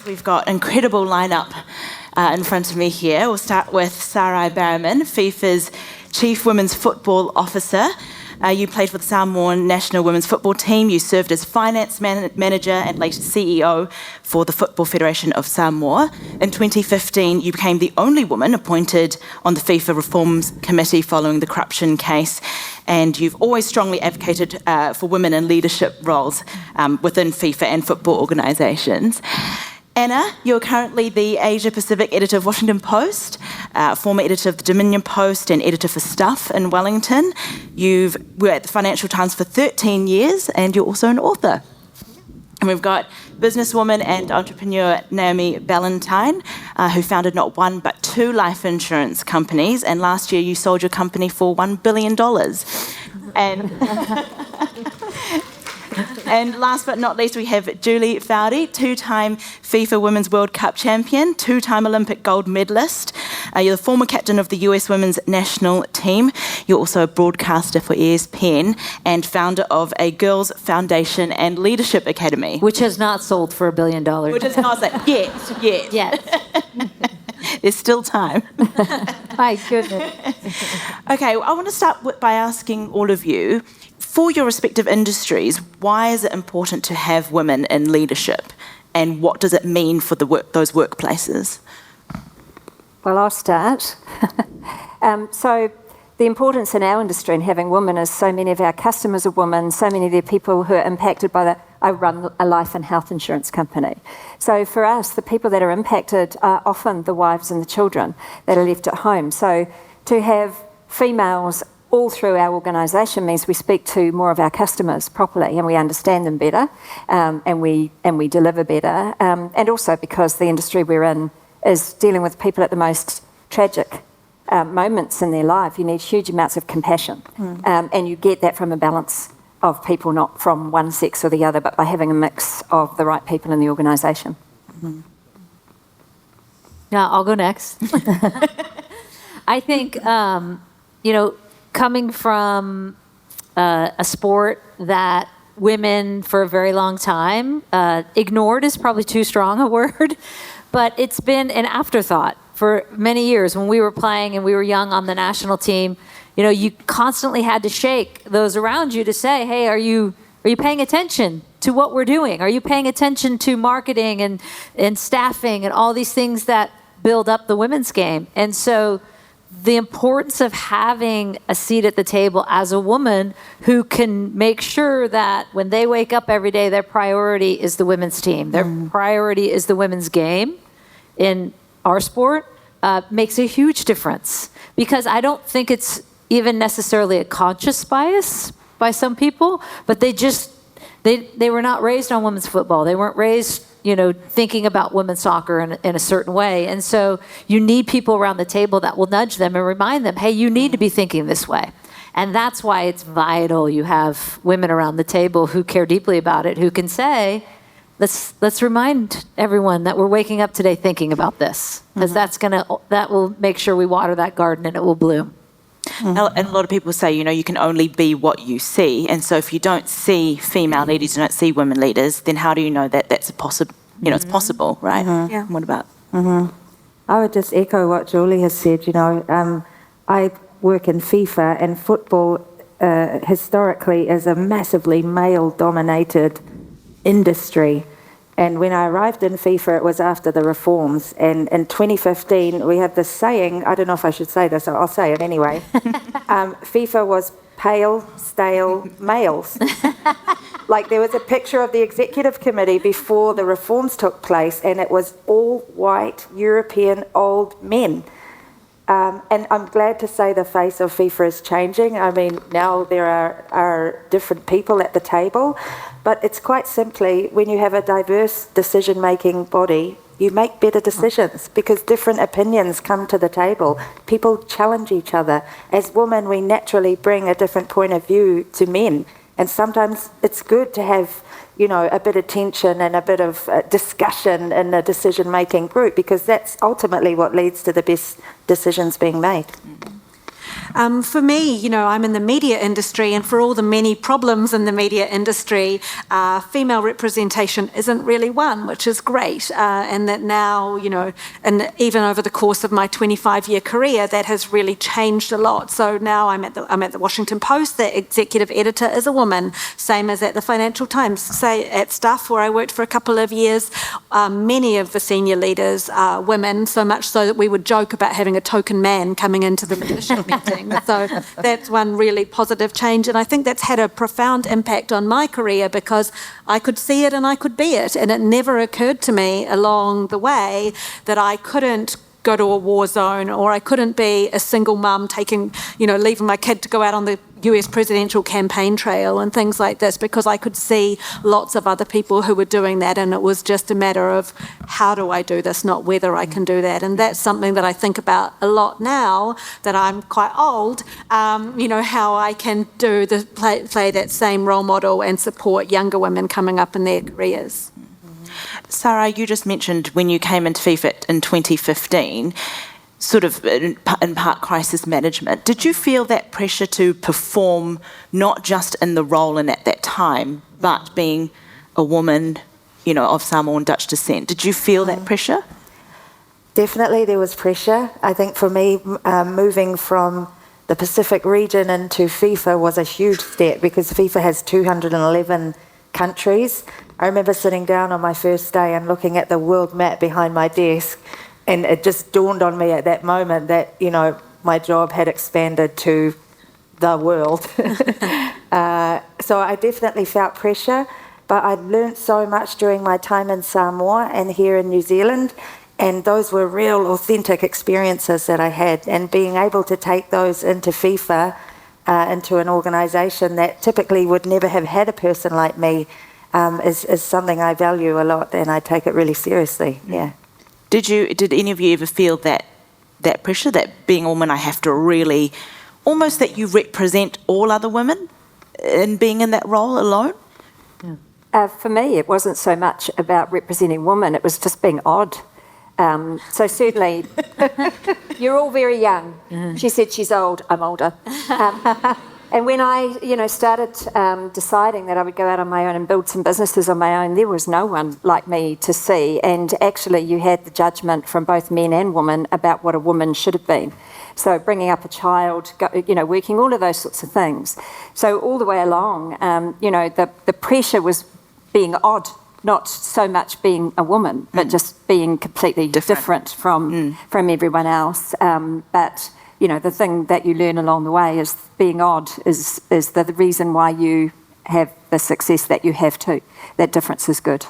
We've got an incredible lineup in front of me here. We'll start with Sarai Bareman, FIFA's Chief Women's Football Officer. You played for the Samoa national women's football team. You served as finance manager and later CEO for the Football Federation of Samoa. In 2015, you became the only woman appointed on the FIFA Reforms Committee following the corruption case. And you've always strongly advocated for women in leadership roles within FIFA and football organisations. Anna, you're currently the Asia Pacific editor of Washington Post, former editor of the Dominion Post and editor for Stuff in Wellington. You were at the Financial Times for 13 years and you're also an author. And we've got businesswoman and entrepreneur Naomi Ballantyne, who founded not one but two life insurance companies. And last year you sold your company for $1 billion. And last but not least, we have Julie Foudy, two-time FIFA Women's World Cup champion, two-time Olympic gold medalist. You're the former captain of the US Women's National Team. You're also a broadcaster for ESPN and founder of a Girls Foundation and Leadership Academy. Which has not sold for $1 billion. Which has not sold yet. There's still time. My goodness. Okay, well, I want to start by asking all of you, for your respective industries, why is it important to have women in leadership, and what does it mean for those workplaces? Well, I'll start. So the importance in our industry in having women is so many of our customers are women, so many of the people who are impacted by I run a life and health insurance company. So for us, the people that are impacted are often the wives and the children that are left at home. So to have females all through our organisation means we speak to more of our customers properly and we understand them better, and we deliver better. And also because the industry we're in is dealing with people at the most tragic moments in their life. You need huge amounts of compassion, and you get that from a balance of people, not from one sex or the other, but by having a mix of the right people in the organisation. Now, I'll go next. I think, coming from a sport that women for a very long time, ignored is probably too strong a word, but it's been an afterthought for many years. When we were playing and we were young on the national team, you constantly had to shake those around you to say, hey, are you paying attention to what we're doing? Are you paying attention to marketing and staffing and all these things that build up the women's game? And so the importance of having a seat at the table as a woman who can make sure that when they wake up every day, their priority is the women's team, their priority is the women's game in our sport, makes a huge difference. Because I don't think it's even necessarily a conscious bias by some people, but they were not raised on women's football. They weren't raised thinking about women's soccer in a certain way. And so you need people around the table that will nudge them and remind them, hey, you need to be thinking this way. And that's why it's vital you have women around the table who care deeply about it, who can say, let's remind everyone that we're waking up today thinking about this, because that will make sure we water that garden and it will bloom. And a lot of people say, you can only be what you see. And so if you don't see female leaders, you don't see women leaders, then how do you know that that's possible? It's possible, right? Yeah. What about? I would just echo what Julie has said. I work in FIFA, and football historically is a massively male-dominated industry. And when I arrived in FIFA, it was after the reforms. And in 2015, we have this saying, I don't know if I should say this, I'll say it anyway. FIFA was pale, stale males. Like there was a picture of the executive committee before the reforms took place, and it was all white, European, old men. And I'm glad to say the face of FIFA is changing. I mean, now there are different people at the table, but it's quite simply, when you have a diverse decision-making body, you make better decisions because different opinions come to the table. People challenge each other. As women, we naturally bring a different point of view to men. And sometimes it's good to have, a bit of tension and a bit of discussion in a decision-making group, because that's ultimately what leads to the best decisions being made. For me, I'm in the media industry, and for all the many problems in the media industry, female representation isn't really one, which is great. And that now, and even over the course of my 25-year career, that has really changed a lot. So now I'm at the Washington Post. The executive editor is a woman, same as at the Financial Times. Say at Stuff, where I worked for a couple of years, many of the senior leaders are women, so much so that we would joke about having a token man coming into the leadership meeting. So that's one really positive change, and I think that's had a profound impact on my career because I could see it and I could be it, and it never occurred to me along the way that I couldn't go to a war zone, or I couldn't be a single mum leaving my kid to go out on the US presidential campaign trail and things like this, because I could see lots of other people who were doing that, and it was just a matter of how do I do this, not whether I can do that. And that's something that I think about a lot now that I'm quite old, how I can play that same role model and support younger women coming up in their careers. Sarah, you just mentioned when you came into FIFA in 2015, sort of in part crisis management. Did you feel that pressure to perform not just in the role and at that time, but being a woman, of Samoan Dutch descent? Did you feel that pressure? Definitely there was pressure. I think for me, moving from the Pacific region into FIFA was a huge step because FIFA has 211 countries. I remember sitting down on my first day and looking at the world map behind my desk, and it just dawned on me at that moment that, my job had expanded to the world. So I definitely felt pressure, but I learnt so much during my time in Samoa and here in New Zealand, and those were real, authentic experiences that I had, and being able to take those into FIFA, into an organisation that typically would never have had a person like me, is something I value a lot, and I take it really seriously. Yeah. Did any of you ever feel that pressure, that being a woman I have to really, almost that you represent all other women in being in that role alone? For me, it wasn't so much about representing women, it was just being odd. So certainly, you're all very young. She said she's old, I'm older. And when I, started deciding that I would go out on my own and build some businesses on my own, there was no one like me to see. And actually, you had the judgment from both men and women about what a woman should have been. So bringing up a child, working, all of those sorts of things. So all the way along, the pressure was being odd, not so much being a woman, but just being completely different from everyone else. But the thing that you learn along the way is being odd is the reason why you have the success that you have too. That difference is good.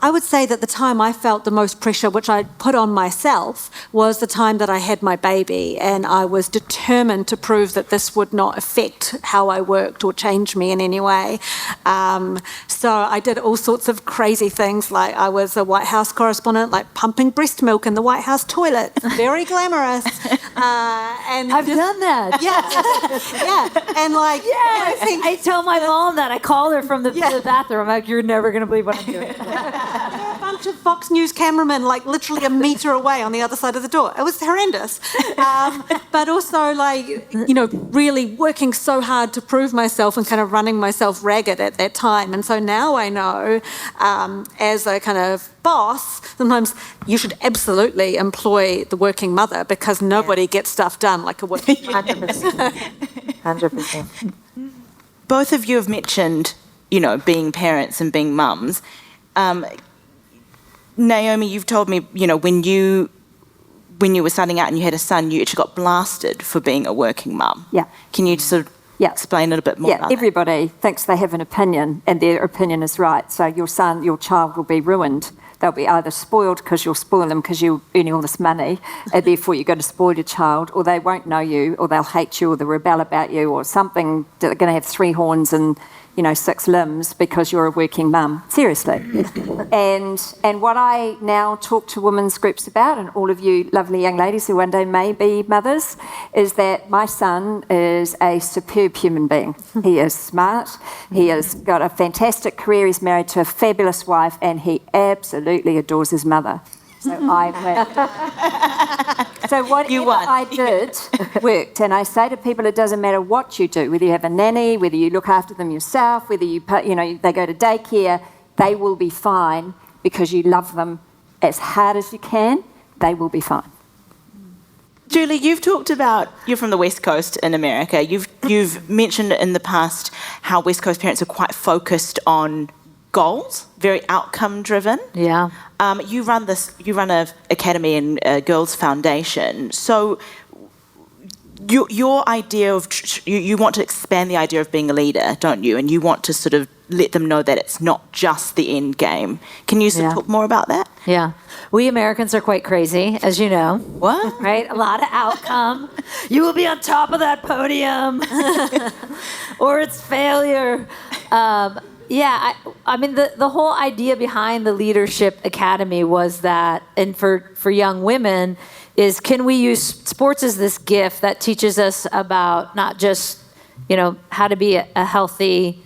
I would say that the time I felt the most pressure, which I put on myself, was the time that I had my baby, and I was determined to prove that this would not affect how I worked or change me in any way. So I did all sorts of crazy things, like I was a White House correspondent, like pumping breast milk in the White House toilet. Very glamorous. And I've done that. Yeah. And I tell my mom that. I call her from the bathroom. I'm like, you're never going to believe what I'm doing. A bunch of Fox News cameramen, literally a metre away on the other side of the door. It was horrendous. But also, really working so hard to prove myself and kind of running myself ragged at that time. And so now I know, as a kind of boss, sometimes you should absolutely employ the working mother because nobody gets stuff done like a working mother. 100%. Both of you have mentioned, being parents and being mums. Naomi, you've told me, when you were starting out and you had a son, you actually got blasted for being a working mum. Yeah. Can you sort of explain a little bit more about that? Everybody thinks they have an opinion and their opinion is right. So your child will be ruined. They'll be either spoiled because you'll spoil them because you're earning all this money and therefore you're going to spoil your child, or they won't know you, or they'll hate you, or they'll rebel about you, or something. They're going to have 3 horns and 6 limbs because you're a working mum. Seriously. And what I now talk to women's groups about, and all of you lovely young ladies who one day may be mothers, is that my son is a superb human being. He is smart. He has got a fantastic career. He's married to a fabulous wife, and he absolutely adores his mother. So I So whatever You won. I did worked. And I say to people, it doesn't matter what you do, whether you have a nanny, whether you look after them yourself, whether you put, they go to daycare, they will be fine because you love them as hard as you can. They will be fine. Julie, you've talked about, you're from the West Coast in America. You've mentioned in the past how West Coast parents are quite focused on goals, very outcome driven. Yeah. You run a academy and a girls foundation. So your idea of, you want to expand the idea of being a leader, don't you? And you want to sort of let them know that it's not just the end game. Can you talk more about that? Yeah. We Americans are quite crazy, as you know. What? Right? A lot of outcome. You will be on top of that podium. Or it's failure. I mean, the whole idea behind the Leadership Academy was that, and for young women, is can we use sports as this gift that teaches us about not just, how to be a healthy,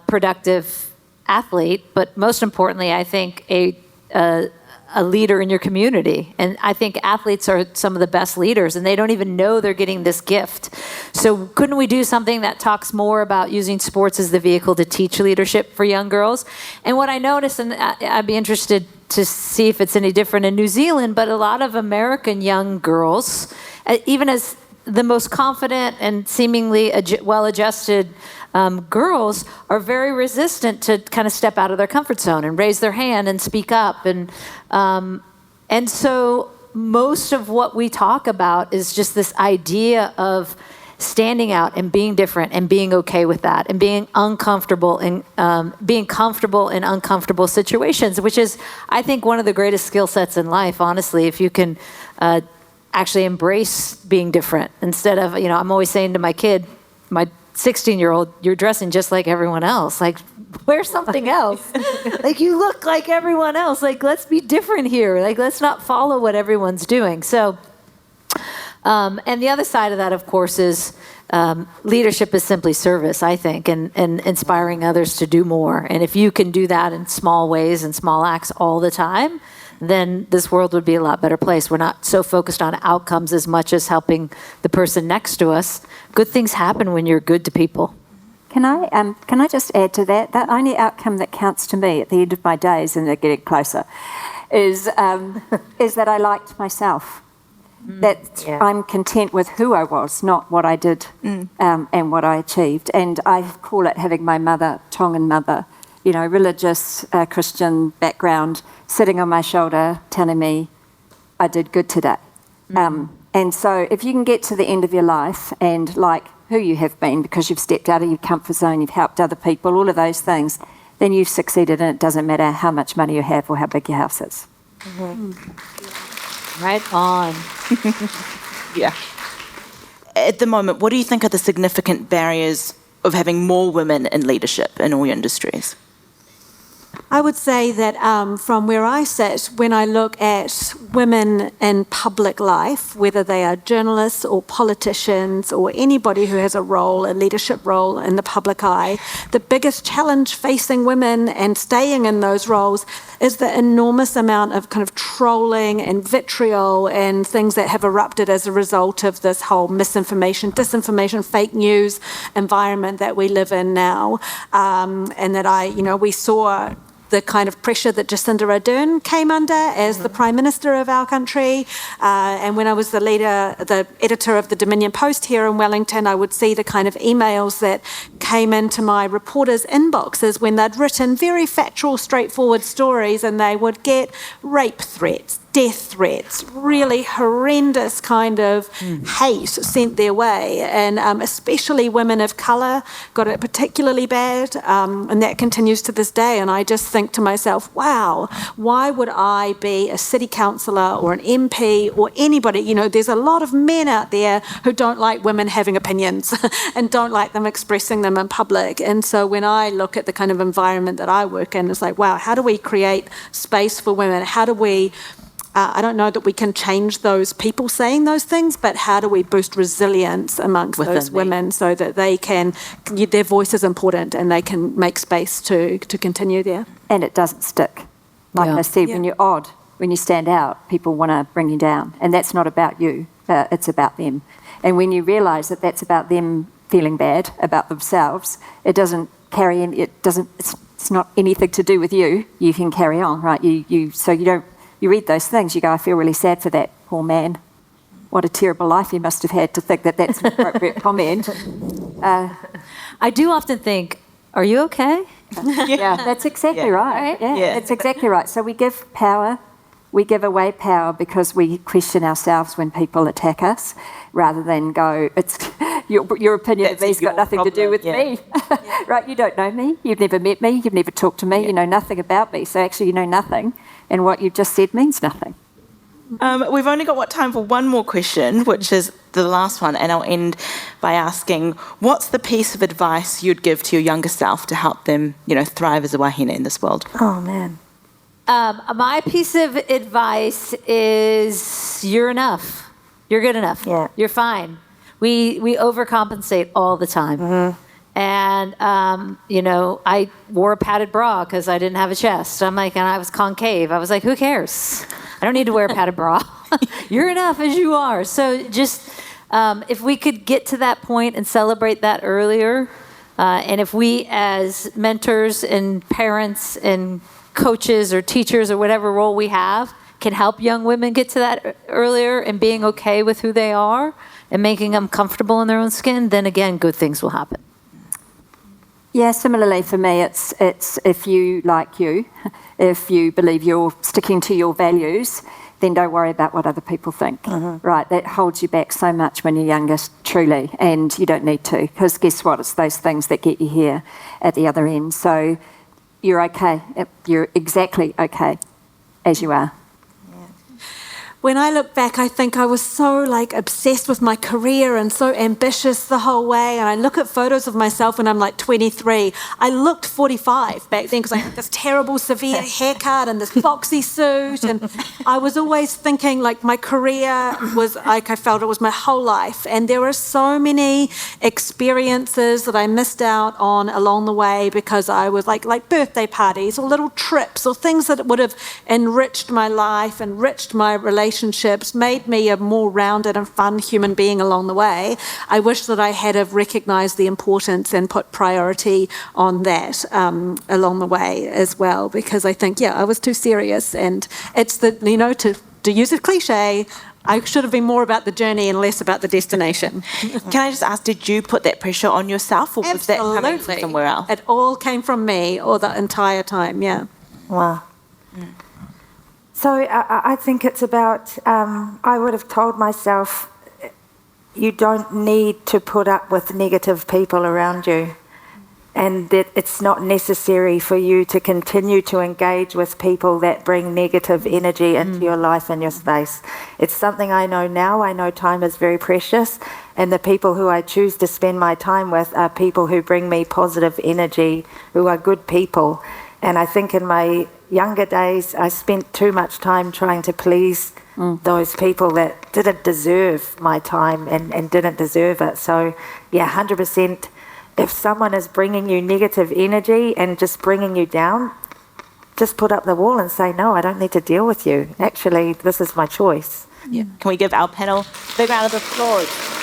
productive athlete, but most importantly, I think a leader in your community. And I think athletes are some of the best leaders, and they don't even know they're getting this gift. So couldn't we do something that talks more about using sports as the vehicle to teach leadership for young girls? And what I noticed, and I'd be interested to see if it's any different in New Zealand, but a lot of American young girls, even as the most confident and seemingly well-adjusted girls, are very resistant to kind of step out of their comfort zone and raise their hand and speak up. And so most of what we talk about is just this idea of standing out and being different and being okay with that and being uncomfortable and being comfortable in uncomfortable situations, which is, I think, one of the greatest skill sets in life, honestly, if you can actually embrace being different instead of, I'm always saying to my kid, my 16-year-old, you're dressing just like everyone else. Like, wear something else. Like, you look like everyone else. Like, let's be different here. Like, let's not follow what everyone's doing. So, and the other side of that, of course, is leadership is simply service, I think, and inspiring others to do more. And if you can do that in small ways and small acts all the time, then this world would be a lot better place. We're not so focused on outcomes as much as helping the person next to us. Good things happen when you're good to people. Can I just add to that? The only outcome that counts to me at the end of my days, and they're getting closer, is that I liked myself. I'm content with who I was, not what I did and what I achieved. And I call it having my mother, Tongan mother, religious Christian background, sitting on my shoulder telling me I did good today. And so if you can get to the end of your life and like who you have been because you've stepped out of your comfort zone, you've helped other people, all of those things, then you've succeeded, and it doesn't matter how much money you have or how big your house is. Right on. Yeah. At the moment, what do you think are the significant barriers of having more women in leadership in all industries? I would say that from where I sit, when I look at women in public life, whether they are journalists or politicians or anybody who has a leadership role in the public eye, the biggest challenge facing women and staying in those roles is the enormous amount of kind of trolling and vitriol and things that have erupted as a result of this whole misinformation, disinformation, fake news environment that we live in now. And that we saw the kind of pressure that Jacinda Ardern came under as the Prime Minister of our country. And when I was the editor of the Dominion Post here in Wellington, I would see the kind of emails that came into my reporters' inboxes when they'd written very factual, straightforward stories, and they would get rape threats, death threats, really horrendous kind of hate sent their way. And especially women of colour got it particularly bad, and that continues to this day. And I just think to myself, wow, why would I be a city councillor or an MP or anybody? There's a lot of men out there who don't like women having opinions and don't like them expressing them in public. And so when I look at the kind of environment that I work in, it's like, wow, how do we create space for women? How do we I don't know that we can change those people saying those things, but how do we boost resilience amongst those women so that their voice is important and they can make space to continue there? And it doesn't stick. Like I said, when you're odd, when you stand out, people want to bring you down. And that's not about you, it's about them. And when you realise that that's about them feeling bad about themselves, it doesn't carry in, it's not anything to do with you. You can carry on, right? You read those things, you go, I feel really sad for that poor man. What a terrible life he must have had to think that that's an appropriate comment. I do often think, are you okay? Yeah, that's exactly right. Yeah. That's exactly right. So we give power, we give away power because we question ourselves when people attack us, rather than go, it's your opinion of me's got nothing to do with me. Right? You don't know me, you've never met me, you've never talked to me, you know nothing about me. So actually you know nothing, and what you've just said means nothing. We've only got time for one more question, which is the last one, and I'll end by asking, what's the piece of advice you'd give to your younger self to help them, thrive as a wahine in this world? Oh, man. My piece of advice is you're enough. You're good enough. Yeah. You're fine. We overcompensate all the time. Mm-hmm. And, I wore a padded bra because I didn't have a chest. And I was concave. I was like, who cares? I don't need to wear a padded bra. You're enough as you are. So just if we could get to that point and celebrate that earlier, and if we as mentors and parents and coaches or teachers or whatever role we have can help young women get to that earlier and being okay with who they are and making them comfortable in their own skin, then again, good things will happen. Yeah, similarly for me, it's if you if you believe you're sticking to your values, then don't worry about what other people think. Right? That holds you back so much when you're younger, truly, and you don't need to, because guess what? It's those things that get you here at the other end. So you're okay. You're exactly okay as you are. When I look back, I think I was so obsessed with my career and so ambitious the whole way. And I look at photos of myself when I'm 23. I looked 45 back then because I had this terrible severe haircut and this boxy suit. And I was always thinking my career was I felt it was my whole life. And there were so many experiences that I missed out on along the way because I was like birthday parties or little trips or things that would have enriched my life, enriched my relationships, made me a more rounded and fun human being along the way. I wish that I had have recognised the importance and put priority on that along the way as well, because I think, I was too serious, and it's to use a cliche, I should have been more about the journey and less about the destination. Can I just ask, did you put that pressure on yourself, or was that coming from somewhere else? It all came from me all the entire time, yeah. Wow. So I think it's about, I would have told myself, you don't need to put up with negative people around you, and that it's not necessary for you to continue to engage with people that bring negative energy into your life and your space. It's something I know now. I know time is very precious, and the people who I choose to spend my time with are people who bring me positive energy, who are good people. And I think in my younger days, I spent too much time trying to please those people that didn't deserve my time and didn't deserve it. So, 100%, if someone is bringing you negative energy and just bringing you down, just put up the wall and say, no, I don't need to deal with you. Actually, this is my choice. Can we give our panel a big round of applause?